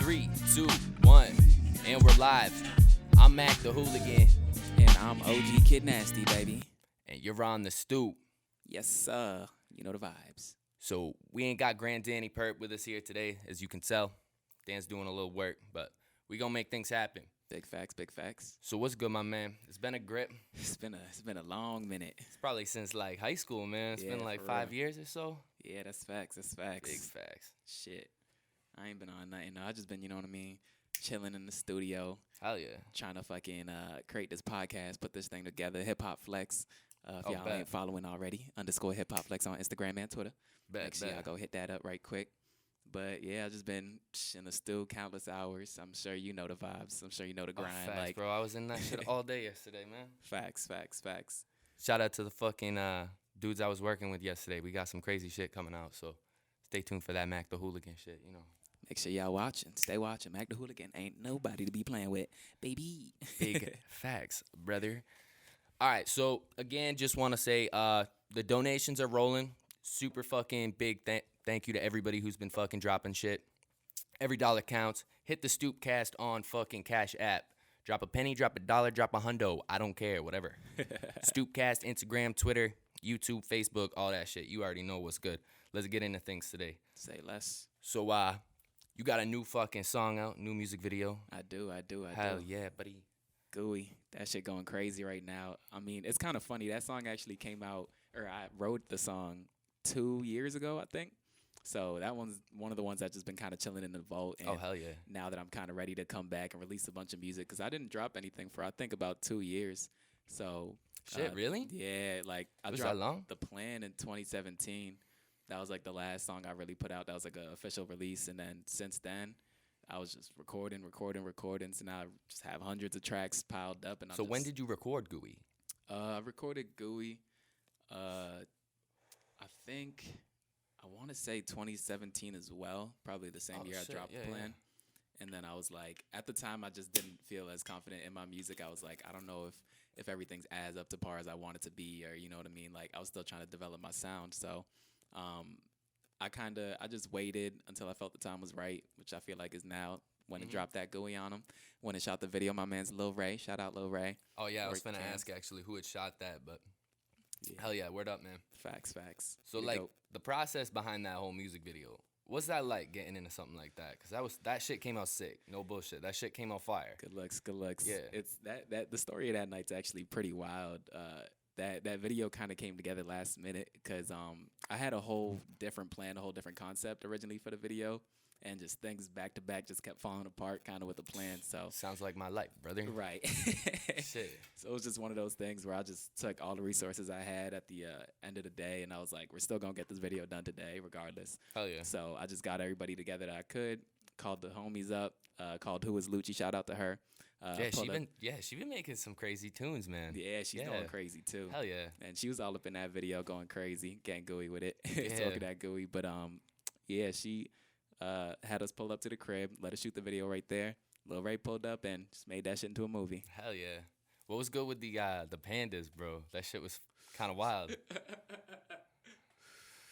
3, 2, 1, and we're live. I'm Mac the Hooligan. And I'm OG Kid Nasty, baby. And you're on the Stoop. Yes, sir. You know the vibes. So we ain't got Grand Danny Perp with us here today, as you can tell. Dan's doing a little work, but we gonna make things happen. Big facts, big facts. So what's good, my man? It's been a grip. It's been a long minute. It's probably since like high school, man. It's been like for 5 real. years or so. Yeah, that's facts. That's facts. Big facts. Shit. I ain't been on nothing. I just been, you know what I mean, chilling in the studio, Hell yeah. trying to fucking create this podcast, put this thing together. Ep.6. If Oh, y'all bet. ain't following already, _Ep.6 on Instagram and Twitter. Make sure y'all go hit that up right quick. But yeah, I just been in the stew countless hours. I'm sure you know the vibes. I'm sure you know the grind. Facts, like bro. I was in that shit all day yesterday, man. facts. Shout out to the fucking dudes I was working with yesterday. We got some crazy shit coming out, so stay tuned for that Mac the Hooligan shit, you know. Make sure y'all watching. Stay watching. Mac the Hooligan ain't nobody to be playing with, baby. Big facts, brother. All right, so again, just want to say the donations are rolling. Super fucking big thank you to everybody who's been fucking dropping shit. Every dollar counts. Hit the Stoopcast on fucking Cash App. Drop a penny, drop a dollar, drop a hundo. I don't care, whatever. Stoopcast, Instagram, Twitter, YouTube, Facebook, all that shit. You already know what's good. Let's get into things today. Say less. So, you got a new fucking song out, new music video. I do. Hell yeah, buddy. Gooey. That shit going crazy right now. I mean, it's kind of funny. That song actually came out, or I wrote the song 2 years ago, I think. So that one's one of the ones that's just been kind of chilling in the vault. And Oh, hell yeah. now that I'm kind of ready to come back and release a bunch of music, because I didn't drop anything for, I think, about 2 years. So Shit, really? Yeah, like I Was dropped that long? The Plan in 2017. That was like the last song I really put out. That was like an official release. And then since then, I was just recording. So now I just have hundreds of tracks piled up. And So when did you record Gooey? I recorded Gooey, I think, I want to say 2017 as well. Probably the same Oh, year shit. I dropped Yeah, The Plan. yeah. And then I was like, at the time, I just didn't feel as confident in my music. I was like, I don't know if everything's as up to par as I want it to be, or you know what I mean? Like, I was still trying to develop my sound. So I just waited until I felt the time was right, which I feel like is now. When it dropped that Gooey on him, when it shot the video, my man's Lil Ray. Shout out Lil Ray. Oh, yeah, I was Work finna cam. ask, actually, who had shot that, but Yeah. hell yeah, word up, man. Facts. So, You like, dope. the process behind that whole music video, what's that like getting into something like that? Because that shit came out sick. No bullshit. That shit came out fire. Good looks. Yeah. It's that the story of that night's actually pretty wild. That video kind of came together last minute because I had a whole different plan, a whole different concept originally for the video, and just things back to back just kept falling apart kind of with the plan. So Sounds like my life, brother. right. Shit. So it was just one of those things where I just took all the resources I had at the end of the day, and I was like, we're still gonna get this video done today, regardless. Hell yeah. So I just got everybody together that I could, called the homies up, called Who Was Lucci, shout out to her. She been making some crazy tunes, man. Yeah, she's going crazy too. Hell yeah. And she was all up in that video going crazy, getting gooey with it. Yeah. Smoking that gooey. But yeah, she had us pull up to the crib, let us shoot the video right there. Lil Ray pulled up and just made that shit into a movie. Hell yeah. What was good with the pandas, bro? That shit was kind of wild.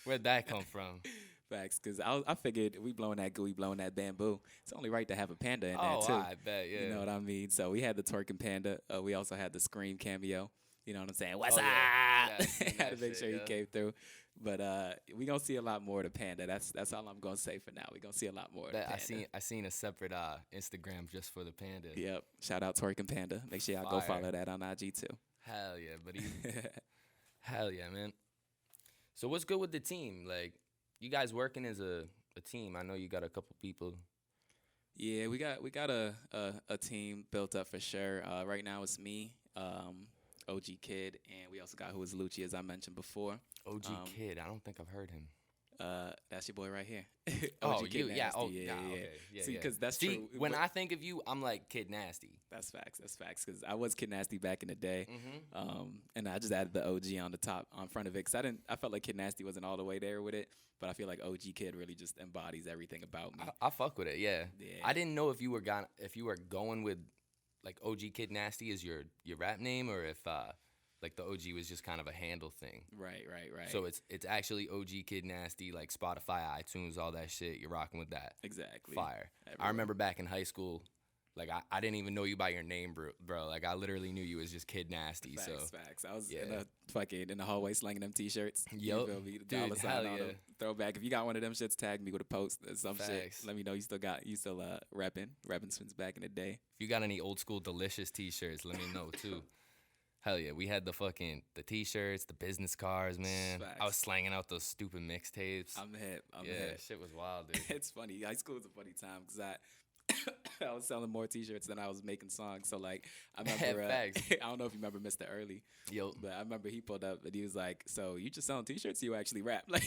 Where'd that come from? Facts, because I figured we blowing that gooey, blowing that bamboo. It's only right to have a panda in there too. I bet, yeah. You know what I mean? So we had the twerking panda. We also had the Scream cameo. You know what I'm saying? What's Oh, up? yeah. Yeah, I seen Had to that make shit, sure he yeah. came through. But we gonna see a lot more of the panda. That's all I'm gonna say for now. We gonna see a lot more of the panda. I seen a separate Instagram just for the panda. Yep. Shout out twerking panda. Make sure y'all go Fire. follow that on IG too. Hell yeah, buddy. Hell yeah, man. So what's good with the team? Like, you guys working as a team. I know you got a couple people. Yeah, we got a team built up for sure. Right now it's me, OG Kid, and we also got Who Is Lucci, as I mentioned before. OG Kid. I don't think I've heard him. That's your boy right here. Oh, Kid you? Yeah. Nasty. Oh, yeah. Okay. Yeah, See, yeah. because that's See, true. when But- I think of you, I'm like Kid Nasty. That's facts. Because I was Kid Nasty back in the day, Mm-hmm. and I just added the OG on the top, on front of it, because I felt like Kid Nasty wasn't all the way there with it, but I feel like OG Kid really just embodies everything about me. I fuck with it. Yeah. Yeah. I didn't know if you were going with like OG Kid Nasty as your rap name, or if Like the OG was just kind of a handle thing. Right. So it's actually OG Kid Nasty, like Spotify, iTunes, all that shit. You're rocking with that. exactly. Fire. I Everywhere. remember back in high school, like I didn't even know you by your name, bro. Like I literally knew you as just Kid Nasty. Facts. I was yeah. in the hallway slanging them T-shirts. You Yup. feel me? The Dude, dollar sign hell on yeah. them. Throwback. If you got one of them shits, tag me with a post or some shit. Facts. Let me know you still repping since back in the day. If you got any old school delicious T-shirts, let me know too. Hell yeah, we had the T-shirts, the business cards, man. Facts. I was slanging out those stupid mixtapes. I'm hip. Yeah, shit was wild, dude. It's funny. High school was a funny time because I was selling more T-shirts than I was making songs. So like I remember, Facts. I don't know if you remember Mr. Early, Yo, but I remember he pulled up and he was like, "So you just selling T-shirts? You actually rap?" Like,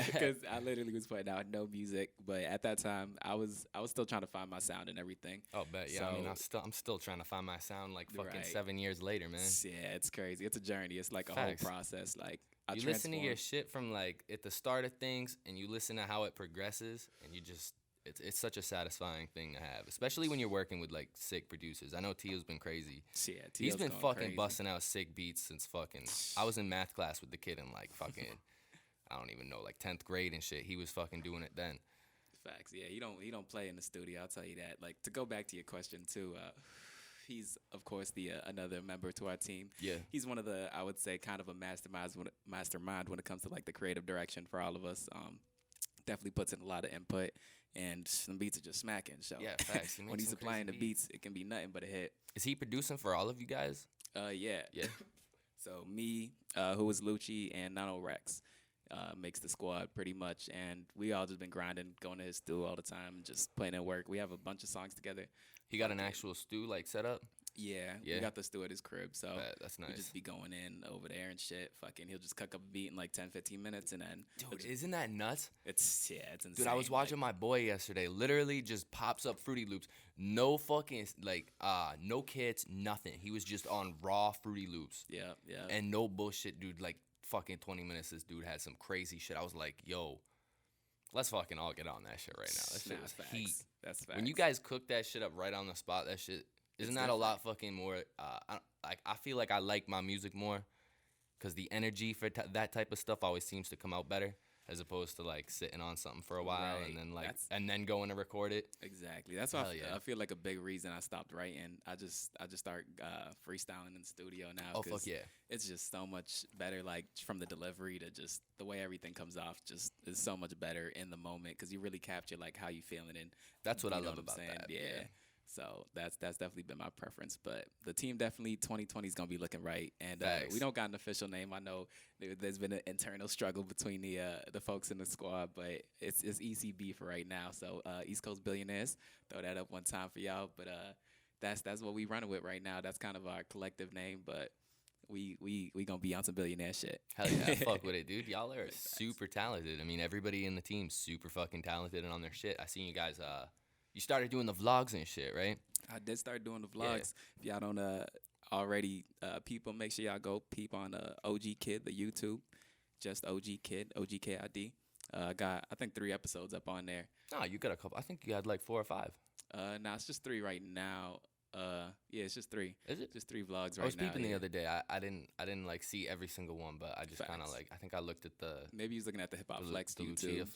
because I literally was putting out no music, but at that time I was still trying to find my sound and everything. oh bet, yeah. I mean, I'm still trying to find my sound like fucking Right. 7 years later, man. Yeah, it's crazy. It's a journey. It's like a Facts. whole process. Like I You listen to your transformed. shit from like at the start of things, and you listen to how it progresses, and you just it's such a satisfying thing to have, especially when you're working with like sick producers. I know Tio's been crazy. Yeah, He's T.O.'s been going fucking crazy. busting out sick beats since fucking. I was in math class with the kid in like fucking. I don't even know, like 10th grade and shit. He was fucking doing it then. Facts. Yeah, he don't play in the studio. I'll tell you that. Like to go back to your question too. He's of course the another member to our team. Yeah. He's one of the, I would say, kind of a mastermind when it comes to like the creative direction for all of us. Definitely puts in a lot of input, and some beats are just smacking. So Yeah, facts. He when makes he's some applying the crazy beats. beats, it can be nothing but a hit. Is he producing for all of you guys? Yeah. Yeah. So me, who is Lucci, and Nano Rex. Makes the squad pretty much, and we all just been grinding, going to his studio all the time, just putting in work. We have a bunch of songs together. He got an actual stew like set up. Yeah, Yeah. we got the stew at his crib, so That's we nice. just be going in over there and shit. Fucking, he'll just cook up a beat in like 10, 15 minutes, and then Dude, isn't that nuts? it's insane. Dude, I was watching my boy yesterday. Literally just pops up Fruity Loops. No fucking no kits, nothing. He was just on raw Fruity Loops. Yeah. And no bullshit, dude. Like fucking 20 minutes this dude had some crazy shit. I was like, yo, let's fucking all get on that shit right now. That shit Nah, was facts. heat. That's facts. When you guys cook that shit up right on the spot, that shit isn't that a lot fucking more I feel like I like my music more because the energy for that type of stuff always seems to come out better as opposed to like sitting on something for a while Right. and then That's- and then going to record it. Exactly. That's why Hell yeah. I feel like a big reason I stopped writing. I just start freestyling in the studio now. Oh 'cause fuck yeah. It's just so much better. Like from the delivery to just the way everything comes off, just is so much better in the moment because you really capture like how you feeling and That's what you I know love I'm about saying? that. Yeah. So that's definitely been my preference. But the team definitely 2020 is gonna be looking right, and Facts. we don't got an official name. I know there's been an internal struggle between the folks in the squad, but it's ECB for right now. So East Coast Billionaires, throw that up one time for y'all. But that's what we running with right now. That's kind of our collective name, but we gonna be on some billionaire shit. Hell yeah, fuck with it, dude. Y'all are super talented. I mean, everybody in the team's super fucking talented and on their shit. I seen you guys. You started doing the vlogs and shit, right? I did start doing the Yeah. vlogs. If y'all don't already people, make sure y'all go peep on OG Kid, the YouTube. Just OG Kid, OGKID. Got I think 3 episodes up on there. No, you got a couple. I think you had like 4 or 5. Nah, it's just 3 right now. Yeah, it's just 3. Is it? Just 3 vlogs right now. I was peeping the yeah. other day. I didn't like see every single one, but I just kind of Facts. like I think I looked at the Maybe he's looking at the Hip Hop the, Flex the YouTube.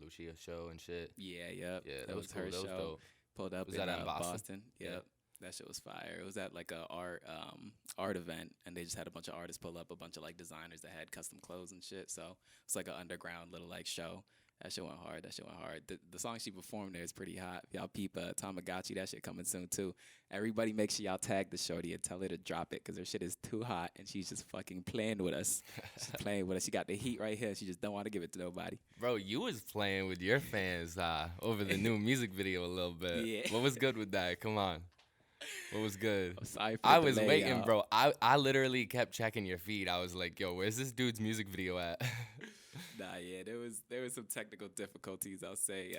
Lucia show and shit. Yeah, Yeah, that was cool. her That was show. dope. Pulled up Was in that in Boston? Boston. Yeah. Yep. That shit was fire. It was at like a art event, and they just had a bunch of artists pull up, a bunch of like designers that had custom clothes and shit. So it's like an underground little like show. That shit went hard. The song she performed there is pretty hot. Y'all peep Tamagotchi. That shit coming soon too. Everybody make sure y'all tag the shorty and tell her to drop it because her shit is too hot and she's just fucking playing with us. She's playing with us. She got the heat right here. She just don't want to give it to nobody. Bro, you was playing with your fans over the new music video a little bit. Yeah. What was good with that? Come on. What was good? I'm sorry for I the was delay, waiting, y'all. bro. I literally kept checking your feed. I was like, yo, where's this dude's music video at? Nah, yeah, there was some technical difficulties, I'll say,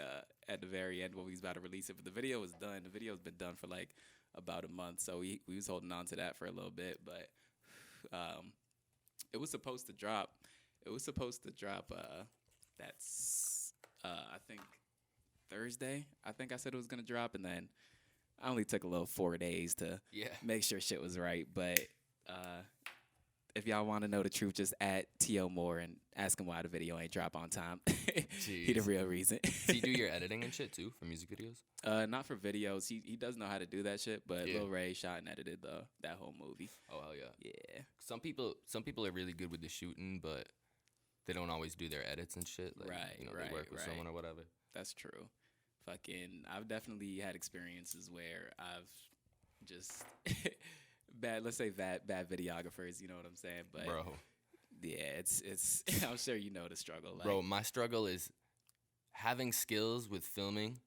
at the very end when we was about to release it. But the video was done. The video's been done for like about a month, so we was holding on to that for a little bit. But it was supposed to drop. That's I think Thursday. I think I said it was gonna drop, and then I only took a little 4 days to Yeah. make sure shit was right. But if y'all want to know the truth, just add T.O. Moore and ask him why the video ain't drop on time. He the Jeez. real reason. Do you do your editing and shit too for music videos? Not for videos. He does know how to do that shit, but Yeah. Lil Ray shot and edited that whole movie. Oh hell yeah. Yeah. Some people are really good with the shooting, but they don't always do their edits and shit. Like, Right, they work with right. someone or whatever. That's true. I've definitely had experiences where I've just let's say bad videographers, you know what I'm saying? But Bro, yeah, it's I'm sure you know the struggle. Like, bro, my struggle is having skills with filming,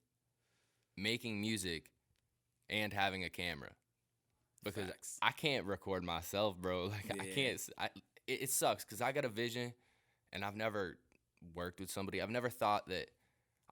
making music, and having a camera. Because facts. I can't record myself, bro. Like I Yeah. can't. It sucks because I got a vision, and I've never worked with somebody. I've never thought that.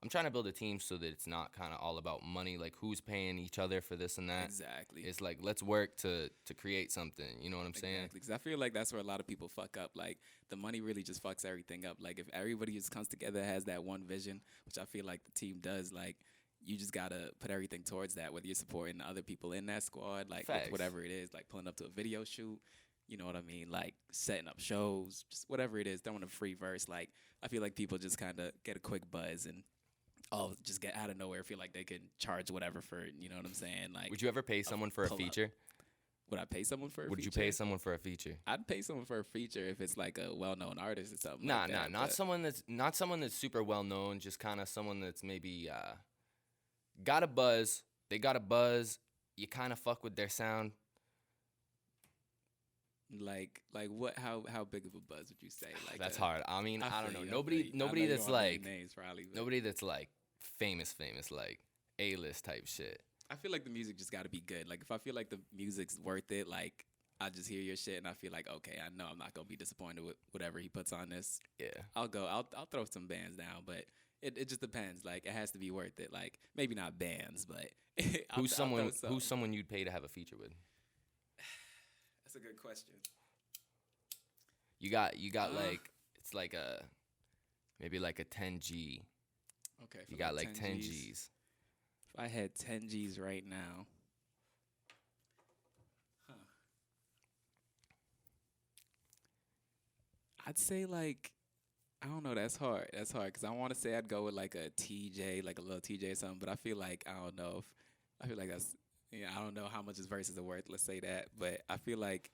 I'm trying to build a team so that it's not kind of all about money, like who's paying each other for this and that. Exactly. It's like let's work to create something. You know what I'm saying? Exactly, because I feel like that's where a lot of people fuck up. Like the money really just fucks everything up. Like if everybody just comes together, has that one vision, which I feel like the team does, like you just gotta put everything towards that. Whether you're supporting other people in that squad, like Facts. whatever it is, like pulling up to a video shoot, you know what I mean? Like setting up shows, just whatever it is, throwing a free verse. Like I feel like people just kind of get a quick buzz and just get out of nowhere, feel like they can charge whatever for it. You know what I'm saying? Like, Would you ever pay someone for a pull up. feature? would I pay someone for a Would you feature? pay someone for a feature? I'd pay someone for a feature if it's like a well-known artist or something. Nah, like that, not but- someone that's super well known. Just kind of someone that's maybe got a buzz. They got a buzz. You kind of fuck with their sound. Like what? How big of a buzz would you say? Like That's a- hard. I mean, I don't feel know. you, Nobody I know nobody you that's don't wanna name like names probably. But nobody that's like famous, like A-list type shit. I feel like the music just got to be good. Like if I feel like the music's worth it, like I just hear your shit and I feel like okay, I know I'm not gonna be disappointed with whatever he puts on this. Yeah. I'll go. I'll throw some bands down, but it just depends. Like it has to be worth it. Like maybe not bands, but I'll Who's throw some. someone you'd pay to have a feature with? That's a good question. You got Uh. like it's like a maybe like a 10G. Okay. You for got like 10 Gs. G's. If I had 10 G's right now, I'd say like I don't know. That's hard. That's hard because I want to say I'd go with like a TJ, like a little TJ or something. But I feel like I don't know if I feel like that's I don't know how much his verses are worth. Let's say that. But I feel like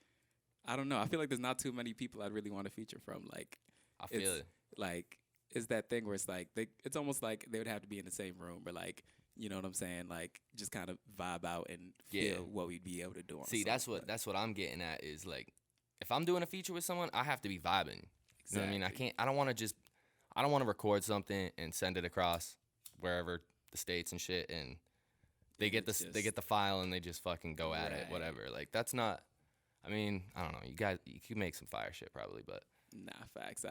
I don't know. I feel like there's not too many people I'd really want to feature from. Like I feel it's, it. like it's that thing where it's like it's almost like they would have to be in the same room or like you know what I'm saying, like just kind of vibe out and feel Yeah. what we'd be able to do on See, a song, that's what I'm getting at is like if I'm doing a feature with someone, I have to be vibing. You know what I mean? Exactly. I don't want to record something and send it across wherever the states and shit and they get It's they get the file and they just fucking go at it, Right. whatever. Like that's not I mean, I don't know. You could make some fire shit probably, but Nah, facts.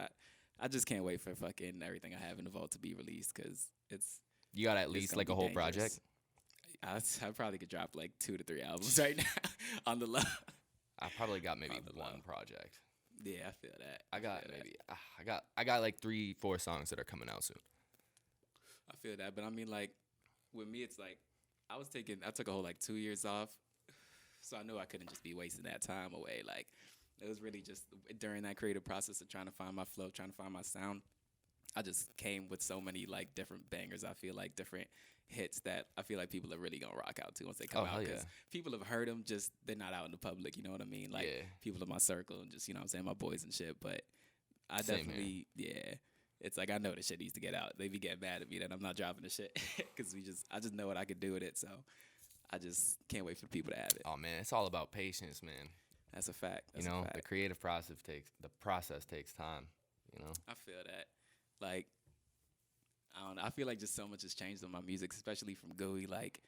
I just can't wait for fucking everything I have in the vault to be released because you got at it's least gonna like be a whole dangerous. project. I probably could drop like 2 to 3 albums right now on the low. I probably got maybe On the one low. project. Yeah, I feel that. I got feel that. maybe I got like 3-4 songs that are coming out soon. I feel that, but I mean, like, with me, it's like I took a whole like 2 years off, so I knew I couldn't just be wasting that time away. Like, it was really just during that creative process of trying to find my flow, trying to find my sound. I just came with so many like different bangers. I feel like different hits that I feel like people are really gonna rock out to once they come Oh, out hell because yeah. people have heard them, just they're not out in the public. You know what I mean? Like Yeah. people in my circle and just you know what I'm saying, my boys and shit. But I Same here. definitely it's like I know the shit needs to get out. They be getting mad at me that I'm not dropping the shit because I just know what I could do with it. So I just can't wait for people to have it. Oh man, it's all about patience, man. That's a fact. That's You know, a fact. the creative process takes time. You know, I feel that. Like, I don't know. I feel like just so much has changed on my music, especially from Gooey. Like,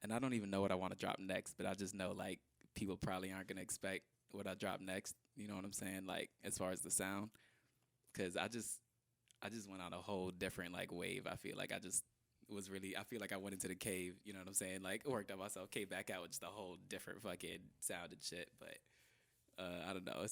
and I don't even know what I want to drop next, but I just know like people probably aren't gonna expect what I drop next. You know what I'm saying? Like as far as the sound, because I just went on a whole different like wave. I feel like I feel like I went into the cave. You know what I'm saying? Like worked on myself, came back out with just a whole different fucking sound and shit. But I don't know.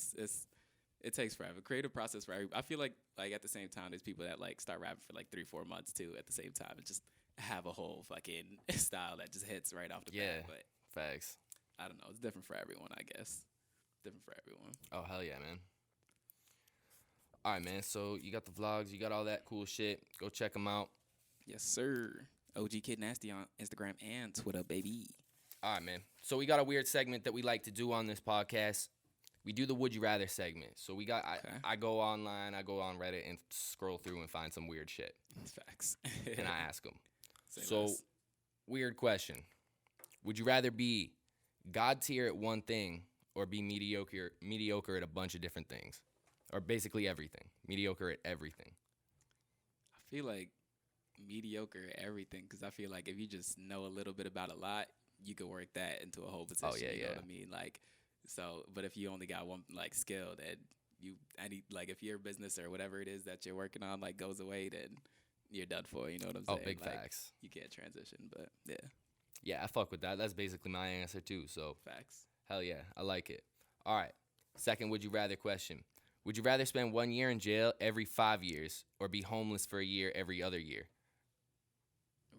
It takes forever. Creative process for I feel like at the same time, there's people that like start rapping for like 3-4 months too. At the same time, and just have a whole fucking style that just hits right off the Yeah. bat. But facts. I don't know. It's different for everyone, I guess. different for everyone. Oh, hell yeah, man. All right, man. So you got the vlogs, you got all that cool shit. Go check them out. Yes, sir. OG Kid Nasty on Instagram and Twitter, baby. All right, man. So we got a weird segment that we like to do on this podcast. We do the Would You Rather segment. So we got, I go online, I go on Reddit and scroll through and find some weird shit. Facts. And I ask them. Say So, less. weird question. Would you rather be God tier at one thing or be mediocre at a bunch of different things? Or basically everything. Mediocre at everything. I feel like mediocre at everything because I feel like if you just know a little bit about a lot, you could work that into a whole position. yeah, you know yeah. what I mean? Like, so, but if you only got one like skill that like if your business or whatever it is that you're working on like goes away, then you're done for. You know what I'm saying? Oh, big like, facts. You can't transition, but yeah, Yeah, I fuck with that. That's basically my answer too. So, facts. hell yeah, I like it. All right. Second, would you rather question. Would you rather spend 1 year in jail every 5 years or be homeless for a year every other year?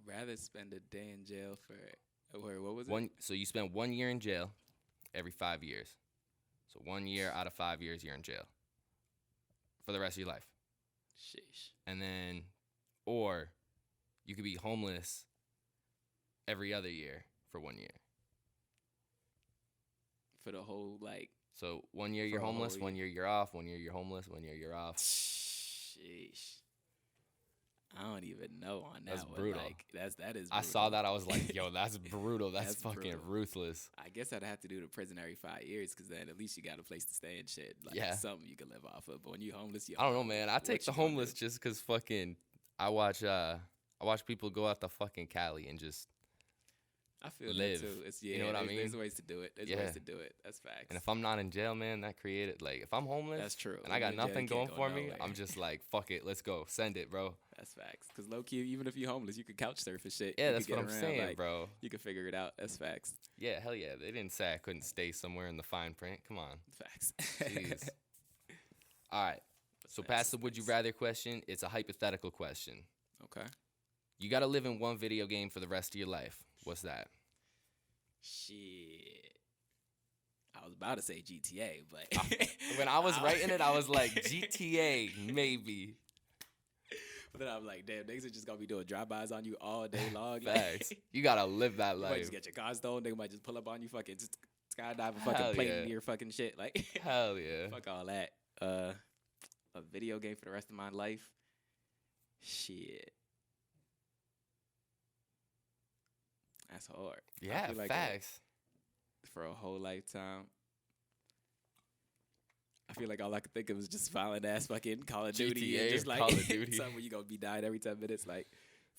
Rather spend a day in jail for what was it? So you spend 1 year in jail every 5 years. So 1 year out of 5 years you're in jail for the rest of your life. Sheesh. And then, or you could be homeless every other year for 1 year. For the whole like. So 1 year you're For a whole homeless, 1 year. year you're off, 1 year you're homeless, 1 year you're off. Sheesh. I don't even know on that That's one. brutal. Like, that is brutal. I saw that. I was like, yo, that's brutal. That's fucking brutal. ruthless. I guess I'd have to do the prison every 5 years because then at least you got a place to stay and shit. Like, Yeah. something you can live off of. But when you homeless, I don't know, man. I what take the you gonna homeless do? just because fucking I watch people go out to fucking Cali and just, I feel live. that too. It's, You know what I there's mean? ways to do it. There's Yeah. ways to do it. That's facts. and if I'm not in jail, man, that created, like, if I'm homeless That's true. and I When got you're in jail, nothing you going can't for go me, nowhere. I'm just like, fuck it, let's go. Send it, bro. That's facts. Because low key, even if you're homeless, you could couch surf and shit. Yeah, You that's could what get I'm around, saying, like, bro. You can figure it out. That's facts. Yeah, hell yeah. They didn't say I couldn't stay somewhere in the fine print. Come on. Facts. Jeez. All right. So past the would you rather question, it's a hypothetical question. Okay. You got to live in one video game for the rest of your life. What's that? Shit. I was about to say GTA, but When I was writing it, I was like, GTA, maybe. But then I'm like, damn, niggas are just gonna be doing drive-bys on you all day long. Facts. You got to live that You might life. just get your car stolen. They might just pull up on you, fucking just skydive and Hell fucking plane yeah. near fucking shit. Like, Hell yeah. fuck all that. A video game for the rest of my life. Shit. That's hard. I Yeah, feel like facts. for a whole lifetime. I feel like all I could think of was just violent ass fucking Call of Duty and GTA, just like Call of Duty. something where you gonna be dying every 10 minutes. Like,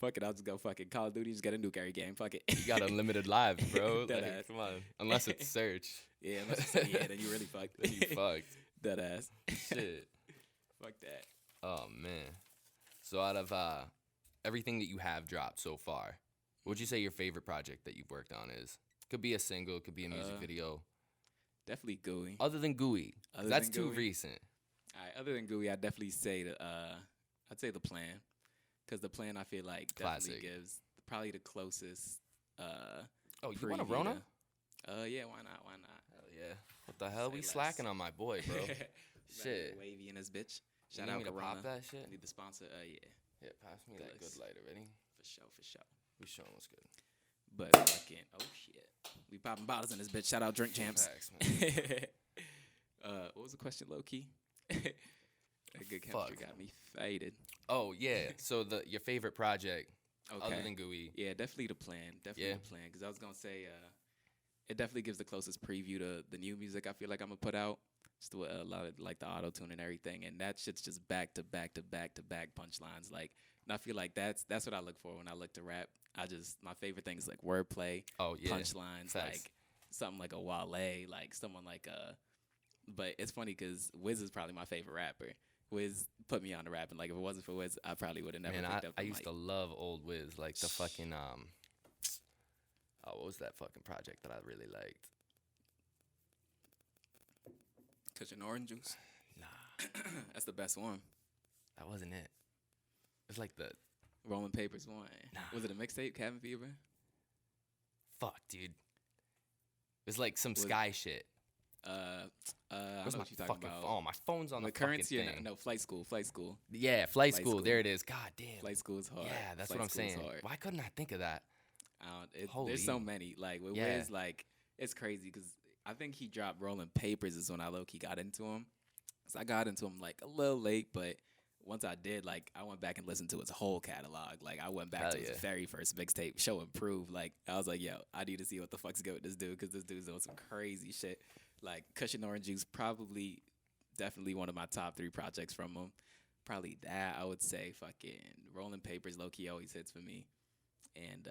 fuck it, I'll just go fucking Call of Duty, just get a nuke every game. Fuck it. You got unlimited lives, bro. Dead Like, ass. come on. Unless it's search. Yeah, then you really fucked. Then you fucked. Dead ass. Shit. Fuck that. Oh, man. So out of everything that you have dropped so far, what would you say your favorite project that you've worked on is? Could be a single, could be a music video. Definitely Gooey. Other than Gooey. 'Cause Other that's than too Gooey? recent. All right, other than Gooey, I'd definitely say I'd say the plan, because the plan I feel like definitely Classic. gives probably the closest. Oh, you want a preview Rona? to- Yeah, why not? Why not? Hell yeah. What the hell? Say We less. slacking on my boy, bro. Shit. Wavy in this bitch. You Shout need out me to Corona. pop that shit? Need the sponsor. Yeah, Yeah, pass me that Good. good lighter. Ready? for sure. We showing what's good. But fucking, oh shit, we popping bottles in this bitch. Shout out Drink Champs. Facts, man. What was the question, low key? That good chemistry Fuck. got me faded. Oh, yeah. So your favorite project, Okay. other than Gooey. Yeah, definitely the plan. Definitely Yeah. the plan. Because I was gonna say, it definitely gives the closest preview to the new music I feel like I'm gonna put out. Just with a lot of like the auto tune and everything, and that shit's just back to back to back to back punchlines. Like, and I feel like that's what I look for when I look to rap. My favorite thing is like wordplay, Oh, yeah. punchlines, Facts. like something like a Wale, like someone like a. But it's funny because Wiz is probably my favorite rapper. Wiz put me on to rapping. Like, if it wasn't for Wiz, I probably would have never Man, picked up I the used mic. to love old Wiz. Like the fucking, what was that fucking project that I really liked? Cushion orange juice. Nah, That's the best one. that wasn't it. It's like the, Rolling Papers one. Nah. Was it a mixtape? Cabin Fever. fuck, dude. It was like some Was- Sky shit. I Where's know my what you're talking fucking about. phone? My phone's on the fucking Currency or thing. no, flight school, flight school. Yeah, flight Flight school. school. There it is. God damn. Flight school is hard. Yeah, that's Flight what I'm school is saying. hard. Why couldn't I think of that? There's so Holy. many. Like with Yeah. Wiz, like it's crazy because I think he dropped Rolling Papers is when I low key got into him. So I got into him like a little late, but once I did, like I went back and listened to his whole catalog. Like I went back Hell to his yeah. very first mixtape, Show and Prove. Like I was like, yo, I need to see what the fuck's good with this dude because this dude's doing some crazy shit. Like Cushion Orange Juice, probably, definitely one of my top 3 projects from him. Probably that I would say. Fucking Rolling Papers, low key always hits for me, and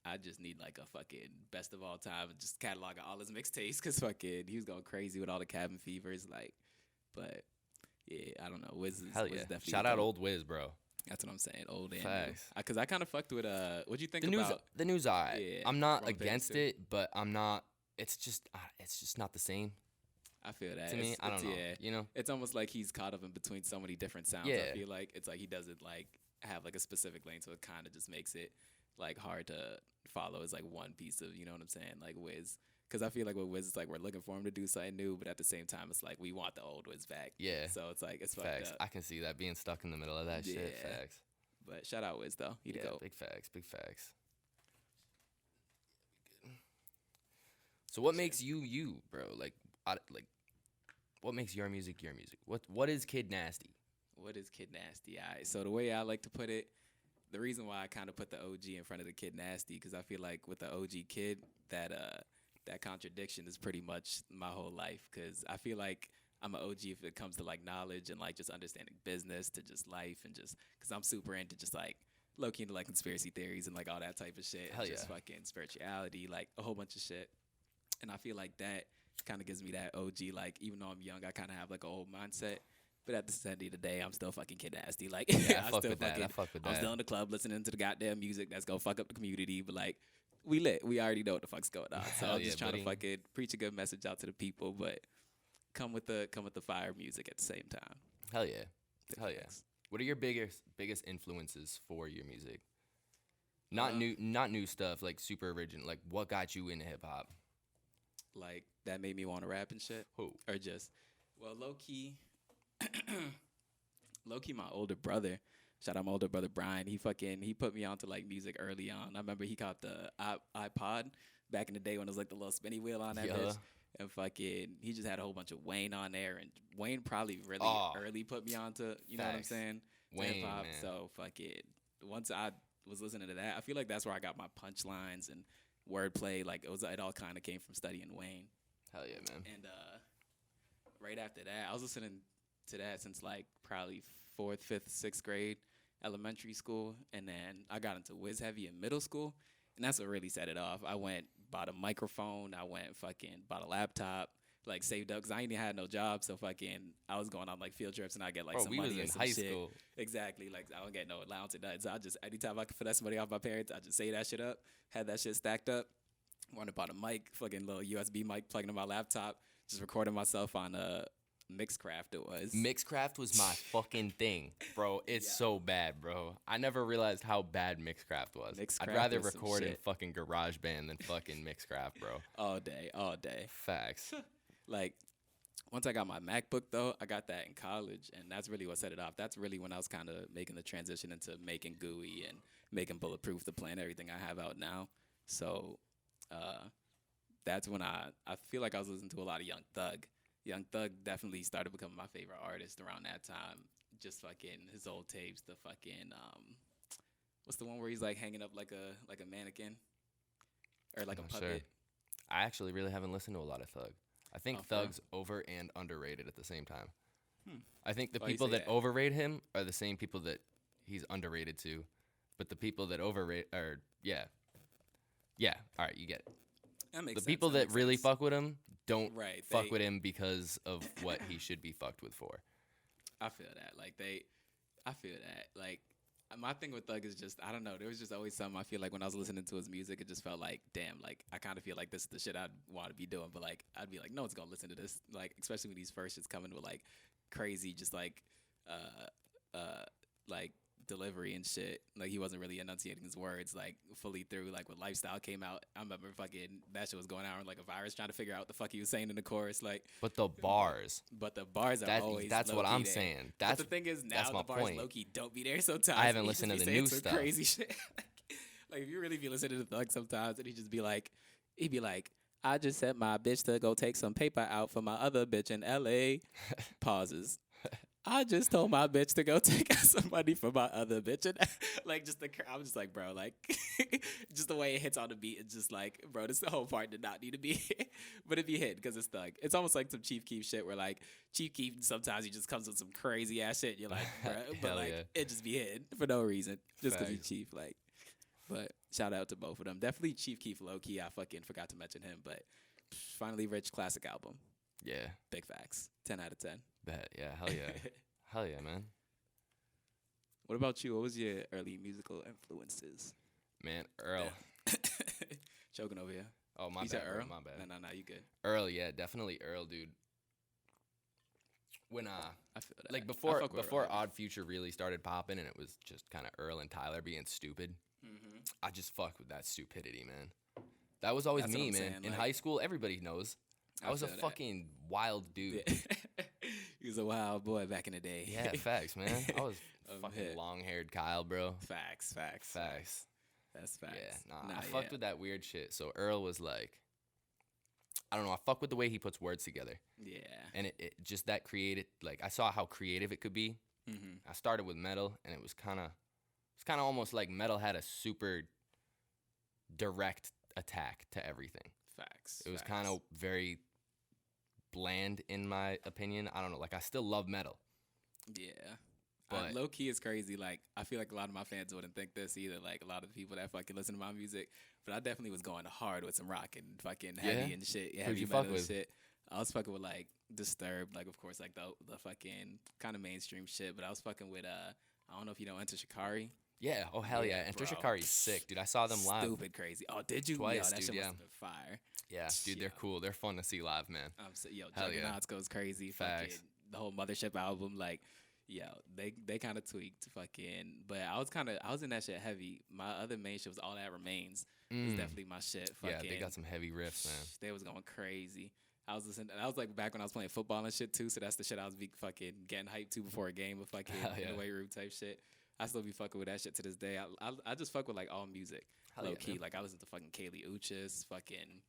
I just need like a fucking best of all time and just catalog of all his mixtapes because fucking he was going crazy with all the Cabin Fevers. Like, but yeah, I don't know. Wiz is, Hell Wiz yeah. is definitely Shout the out GOAT. old Wiz, bro. That's what I'm saying. Old and Facts. new. Because I kind of fucked with what'd you think The news, about? the news, alright. Yeah, I'm not Rolling Papers against too. it, but I'm not. It's just not the same I feel that to me. I don't know. Yeah, You know? it's almost like he's caught up in between so many different sounds. Yeah. I feel like it's like he doesn't like have like a specific lane, so it kind of just makes it like hard to follow. It's like one piece of, you know what I'm saying, like Wiz. Because I feel like with Wiz, it's like we're looking for him to do something new, but at the same time, it's like we want the old Wiz back. Yeah. So it's like it's fucked Facts. up. I can see that being stuck in the middle of that shit. Yeah. Facts. But shout out Wiz though. He the Yeah, GOAT. big facts. Big facts. So what makes you, bro? Like, what makes your music your music? What is Kid Nasty? What is Kid Nasty? Alright, so the way I like to put it, the reason why I kind of put the OG in front of the Kid Nasty, because I feel like with the OG Kid, that contradiction is pretty much my whole life. Because I feel like I'm an OG if it comes to like knowledge and like just understanding business to just life and just because I'm super into just like low key into like conspiracy theories and like all that type of shit. Hell and just yeah. fucking spirituality, like a whole bunch of shit. And I feel like that kind of gives me that OG. Like even though I'm young, I kind of have like an old mindset. But at the end of the day, I'm still fucking Kid Nasty. Like, Yeah, I I fuck still with that. fucking, I fuck with I'm that. still in the club listening to the goddamn music that's gonna fuck up the community. But like, we lit. We already know what the fuck's going on. So Hell I'm just yeah, trying buddy. to fucking preach a good message out to the people, but come with the fire music at the same time. Hell yeah. Hell yeah. Thanks. What are your biggest influences for your music? Not Uh, new stuff, like super original. Like what got you into hip hop? Like that made me want to rap and shit, Who? or just low key, low key. My older brother. Shout out my older brother Brian. He put me onto like music early on. I remember he caught the iPod back in the day when it was like the little spinny wheel on that Yeah. bitch. And fucking, he just had a whole bunch of Wayne on there, and Wayne probably really Oh, early put me onto, you know what I'm facts. saying, to Wayne, hip-hop. man. So fucking, once I was listening to that, I feel like that's where I got my punchlines and wordplay. Like it all kind of came from studying Wayne. Hell yeah, man. And right after that, I was listening to that since like probably 4th, 5th, 6th grade, elementary school, and then I got into Wiz Heavy in middle school, and that's what really set it off. I went bought a microphone, I went fucking bought a laptop, like saved up because I ain't even had no job, so fucking I was going on like field trips and I get like Bro, some we money was or in some high shit. school. Exactly, like I don't get no allowance or nothing. So I just anytime I could finesse money off my parents, I just save that shit up, had that shit stacked up. Went and bought a mic, fucking little USB mic, plugging in my laptop, just recording myself on Mixcraft. It was Mixcraft was my fucking thing, bro. It's Yeah. so bad, bro. I never realized how bad Mixcraft was. I'd Mixcraft rather was some record in shit. fucking GarageBand than fucking Mixcraft, bro. all day, all day. Facts. Like once I got my MacBook though, I got that in college, and that's really what set it off. That's really when I was kind of making the transition into making Gooey and making Bulletproof, the plan, everything I have out now. So that's when I feel like I was listening to a lot of Young Thug. Young Thug definitely started becoming my favorite artist around that time. Just fucking his old tapes, the fucking what's the one where he's like hanging up like a mannequin or like I'm a not puppet? sure. I actually really haven't listened to a lot of Thug. I think Oh, for real? Thug's over and underrated at the same time. Hmm. I think the Why you people say that that? overrate him are the same people that he's underrated to, but the people that overrate are yeah. All right, you get it. That makes The sense, people that makes really sense. fuck with him don't Right, fuck they- with him because of what he should be fucked with for. I feel that. I feel that. Like, my thing with Thug is just, I don't know. There was just always something I feel like when I was listening to his music, it just felt like, damn, like, I kind of feel like this is the shit I'd want to be doing. But, like, I'd be like, no one's going to listen to this. Like, especially when these first shits coming with, like, crazy, just, like delivery and shit. Like he wasn't really enunciating his words like fully through. Like when Lifestyle came out, I remember fucking that shit was going out like a virus trying to figure out what the fuck he was saying in the chorus. Like, But the bars. but the bars are always That's what low-key I'm there. saying. But That's the thing is now that's the my bars point. low key don't be there sometimes. I haven't and he listened just to be the saying new some stuff. crazy shit. Like if you really be listening to Thug sometimes, and he'd be like, I just sent my bitch to go take some paper out for my other bitch in L.A. Pauses. I just told my bitch to go take out some money for my other bitch. And like, I'm just like, bro, like, just the way it hits on the beat, it's just like, bro, this the whole part did not need to be here. But it be hit because it's Thug. It's almost like some Chief Keef shit where, like, Chief Keef sometimes he just comes with some crazy ass shit. And you're like, bro, but Hell like, yeah. it just be hit for no reason. Just because he's Facts. Chief. Like, but shout out to both of them. Definitely Chief Keef low key. I fucking forgot to mention him, but finally Rich classic album. Yeah. Big facts. 10 out of 10. Bet. Yeah. Hell yeah. Hell yeah, man. What about you? What was your early musical influences? Man, Earl. Yeah. Choking over here. Oh, my You bad, said bro. Earl? My bad. No, you good. Earl, yeah, definitely Earl, dude. When I feel that. like I before fuck with before Earl. Odd Future really started popping and it was just kind of Earl and Tyler being stupid. Mm-hmm. I just fucked with that stupidity, man. That was always That's what me, I'm man. saying, In like- high school, everybody knows. I was a feel that. fucking wild dude. He was a wild boy back in the day. Yeah, facts, man. I was I'm fucking hit. long-haired Kyle, bro. Facts. Facts. That's facts. Yeah, nah, I fucked with that weird shit. So Earl was like, I don't know, I fuck with the way he puts words together. Yeah. And it just that created, like, I saw how creative it could be. Mm-hmm. I started with metal, and it's kind of almost like metal had a super direct attack to everything. Facts. It was kind of very bland, in my opinion. I don't know, like, I still love metal. Yeah. But- Low key is crazy. Like, I feel like a lot of my fans wouldn't think this either. Like, a lot of the people that fucking listen to my music. But I definitely was going hard with some rock and fucking heavy Yeah? and shit. Yeah, Who'd heavy you metal fuck and with? shit. I was fucking with, like, Disturbed. Like, of course, like, the fucking kind of mainstream shit. But I was fucking with, I don't know if you know Enter Shikari. Yeah, oh, hell yeah. Yeah, Enter bro. Shikari's sick, dude. I saw them live. Stupid crazy. Oh, did you? Twice, Yo, that dude, shit yeah. must have been fire. Yeah, dude, they're Yeah. cool. They're fun to see live, man. Yo, Hell yeah. Juggernauts goes crazy. Facts. Fucking the whole Mothership album, like, yo, they kind of tweaked fucking. But I was in that shit heavy. My other main shit was All That Remains. It was Mm. definitely my shit. Fucking, Yeah, they got some heavy riffs, man. They was going crazy. I was listening. That was like back when I was playing football and shit too. So that's the shit I was be fucking getting hyped to before a game of fucking Hell yeah. in the weight room type shit. I still be fucking with that shit to this day. I just fuck with like all music, Hell low yeah, key. man. Like I listen to fucking Kaylee Uchis, fucking.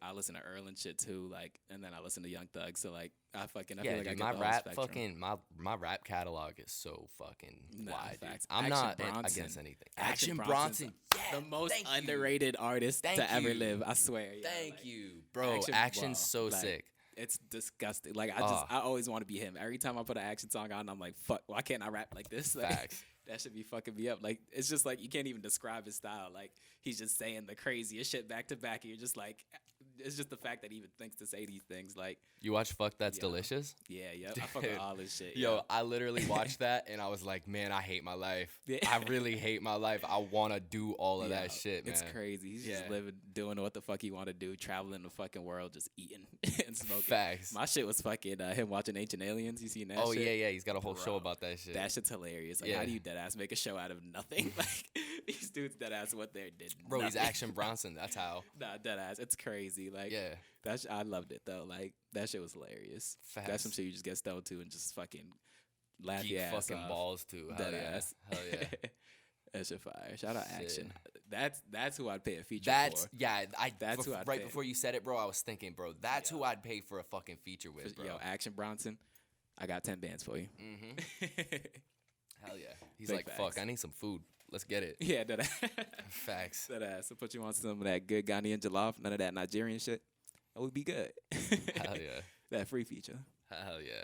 I listen to Earl and shit too, like, and then I listen to Young Thug. So like, I feel Yeah, like I dude, get my the whole rap spectrum. fucking my rap catalog is so fucking Nah, wide. Dude. facts. I'm Action not Bronson. against anything. Action Action Bronson's Bronson, yeah, the most thank you. underrated artist Thank to ever you. live. I swear. Yeah, Thank like, you, bro. Action- Action's wow, so like, sick. It's disgusting. Like Ah. I always want to be him. Every time I put an action song on, I'm like, fuck, why can't I rap like this? Like, Facts. that should be fucking me up. Like, it's just like you can't even describe his style. Like, he's just saying the craziest shit back to back, and you're just like, it's just the fact that he even thinks to say these things. Like, You watch Fuck That's Yeah. Delicious? yeah, I fuck with Dude. all this shit. Yo, I literally watched that and I was like, man, I hate my life. Yeah. I really hate my life. I want to do all of Yeah, that shit, man. It's crazy. He's just Yeah. living, doing what the fuck he want to do, traveling the fucking world, just eating and smoking. Facts. My shit was fucking him watching Ancient Aliens. You seen that? Oh, shit? yeah. He's got a whole show Bro, about that shit. That shit's hilarious. Like, how Yeah. do you deadass make a show out of nothing? Like, these dudes deadass what they did. Bro, he's nothing. Action Bronson. That's how. Nah, deadass. It's crazy. Like, Yeah. I loved it though. Like, that shit was hilarious. That's Facts. some shit you just get stoned to and just fucking laugh Geek your ass fucking off. balls too. Hell yeah. Deadass. Hell yeah. That shit fire. Shout out Shit. Action. That's who I'd pay a feature That's for. yeah. That's who I'd right pay. before you said it, bro. I was thinking, bro. That's Yeah. who I'd pay for a fucking feature with, bro. Yo, Action Bronson. I got 10 bands for you. Mm-hmm. Hell yeah. He's Big like, facts. fuck. I need some food. Let's get it. Yeah, that Facts. that ass. I'll put you on some of that good Ghanaian jollof. None of that Nigerian shit. That would be good. Hell yeah. That free feature. Hell yeah.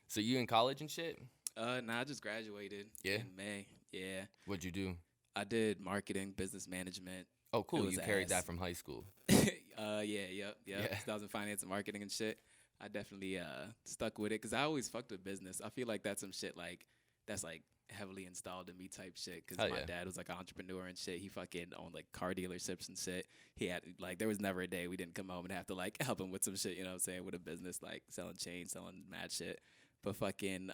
So you in college and shit? Nah, I just graduated Yeah? in May. Yeah. What'd you do? I did marketing, business management. Oh, cool. was You carried ass. that from high school. Yep. Yeah. 2000 finance and marketing and shit. I definitely stuck with it because I always fucked with business. I feel like that's some shit like that's like heavily installed in me type shit because Hell my yeah. dad was like an entrepreneur and shit. He fucking owned like car dealerships and shit. He had like there was never a day we didn't come home and have to like help him with some shit. You know what I'm saying? With a business like selling chains, selling mad shit. But fucking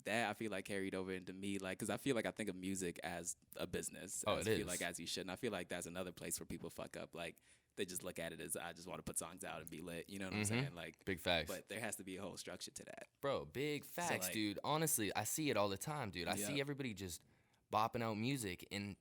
that I feel like carried over into me, like, because I feel like I think of music as a business. Oh, as it I feel is. like as you should. And I feel like that's another place where people fuck up. Like they just look at it as I just want to put songs out and be lit. You know what I'm saying? Like, Big facts. but there has to be a whole structure to that. Bro, big facts, like- dude. Honestly, I see it all the time, dude. I see Yeah. everybody just bopping out music, and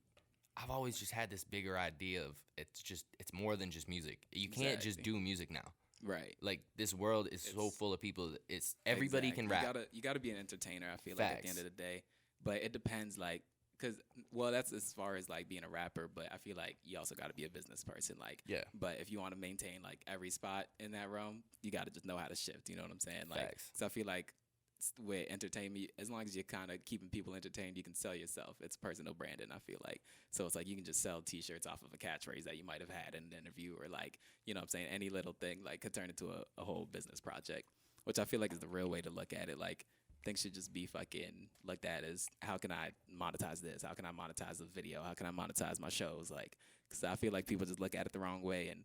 I've always just had this bigger idea of it's more than just music. You can't just Exactly. do music now. Right. Like this world is so It's- full of people. It's everybody Exactly. can rap. You gotta be an entertainer. I feel like at the end Facts. of the day, but it depends. Like, cause that's as far as like being a rapper. But I feel like you also gotta be a business person. Like, Yeah. But if you want to maintain like every spot in that realm, you gotta just know how to shift. You know what I'm saying? Like, Facts. so I feel like with entertainment, as long as you're kind of keeping people entertained, you can sell yourself. It's personal branding. I feel like so it's like you can just sell T-shirts off of a catchphrase that you might have had in an interview, or like you know what I'm saying, any little thing like could turn into a whole business project, which I feel like is the real way to look at it. Like things should just be fucking looked at as how can I monetize this? How can I monetize a video? How can I monetize my shows? Like, because I feel like people just look at it the wrong way and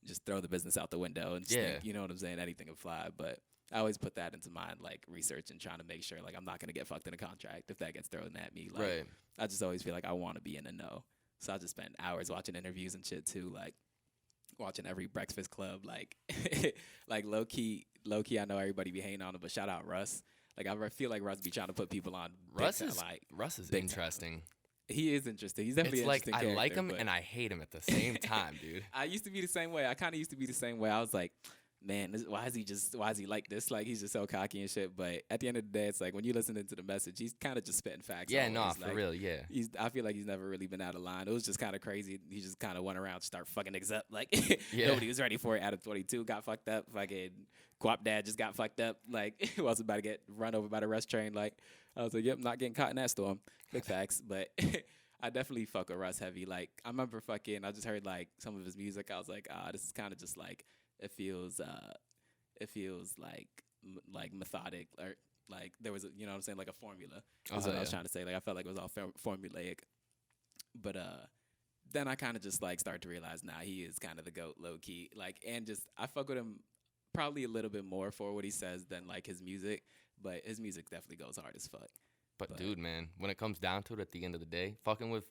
just throw the business out the window and just think, you know what I'm saying, anything can fly. But I always put that into mind, like research and trying to make sure like I'm not gonna get fucked in a contract if that gets thrown at me. Like, Right. I just always feel like I want to be in the know. So I just spend hours watching interviews and shit too, like watching every Breakfast Club, like like low key. I know everybody be hating on him, but shout out Russ. Like I feel like Russ be trying to put people on. Russ big is time, like Russ is big time. interesting. He is interesting. He's definitely It's an like interesting I like character, him but- and I hate him at the same time, dude. I used to be the same way. I kind of used to be the same way. I was like, man, why is he like this? Like he's just so cocky and shit. But at the end of the day, it's like when you listen to the message, he's kind of just spitting facts. Yeah, always. no, for Like, real, yeah. I feel like he's never really been out of line. It was just kind of crazy. He just kind of went around, start fucking niggas up. Like Yeah. nobody was ready for it. Out of 22, got fucked up. Fucking Guap Dad just got fucked up. Like was about to get run over by the rush train. Like I was like, yep, not getting caught in that storm. Big facts, but. I definitely fuck with Russ heavy. Like I remember fucking, I just heard like some of his music. I was like, this is kind of just like it feels like methodic, or like there was a, you know what I'm saying, like a formula. That's what I was trying to say. Like I felt like it was all formulaic. But then I kind of just like started to realize, nah, he is kind of the GOAT, low key. Like, and just I fuck with him probably a little bit more for what he says than like his music. But his music definitely goes hard as fuck. But dude, man, when it comes down to it, at the end of the day, fucking with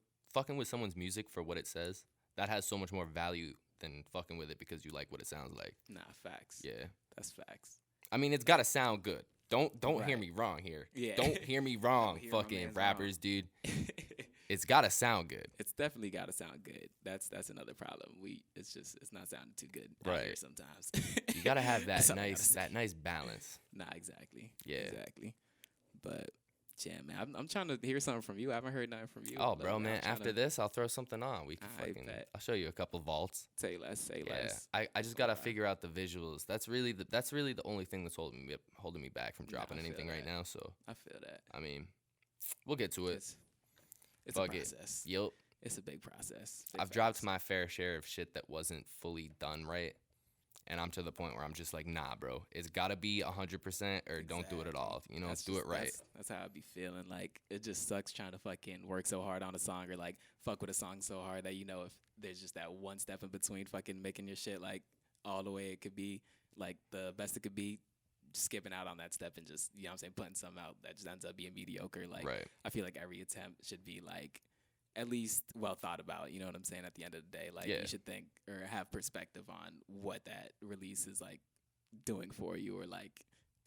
someone's music for what it says, that has so much more value than fucking with it because you like what it sounds like. Nah, facts. Yeah. That's facts. I mean, it's gotta sound good. Don't hear Right. me wrong here. Yeah. Don't hear me wrong, hear my fucking man's rappers, dude. It's gotta sound good. It's definitely got to sound good. That's another problem. It's not sounding too good out Right. here sometimes. You gotta have That's that all I gotta say. nice balance. Nah, exactly. Yeah. Exactly. But yeah, man, I'm trying to hear something from you. I haven't heard nothing from you. Oh, but bro, I'm man. trying After to this, I'll throw something on. We can I fucking. bet. I'll show you a couple vaults. say less. Yeah, I just gotta Alright. figure out the visuals. That's really the only thing that's holding me back from Nah, dropping I feel anything right that. now. So I feel that. I mean, we'll get to it. It's a Fuck it. process. Yep. It's a big process. Big I've dropped facts. my fair share of shit that wasn't fully done right, and I'm to the point where I'm just like, nah, bro, it's gotta be 100% or don't do it at all. You know, That's do just- it right. That's how I be feeling. Like it just sucks trying to fucking work so hard on a song or like fuck with a song so hard that you know if there's just that one step in between fucking making your shit like all the way it could be, like the best it could be, skipping out on that step and just, you know what I'm saying, putting something out that just ends up being mediocre. Like Right. I feel like every attempt should be like at least well thought about, you know what I'm saying, at the end of the day. Like Yeah. you should think or have perspective on what that release is like doing for you, or like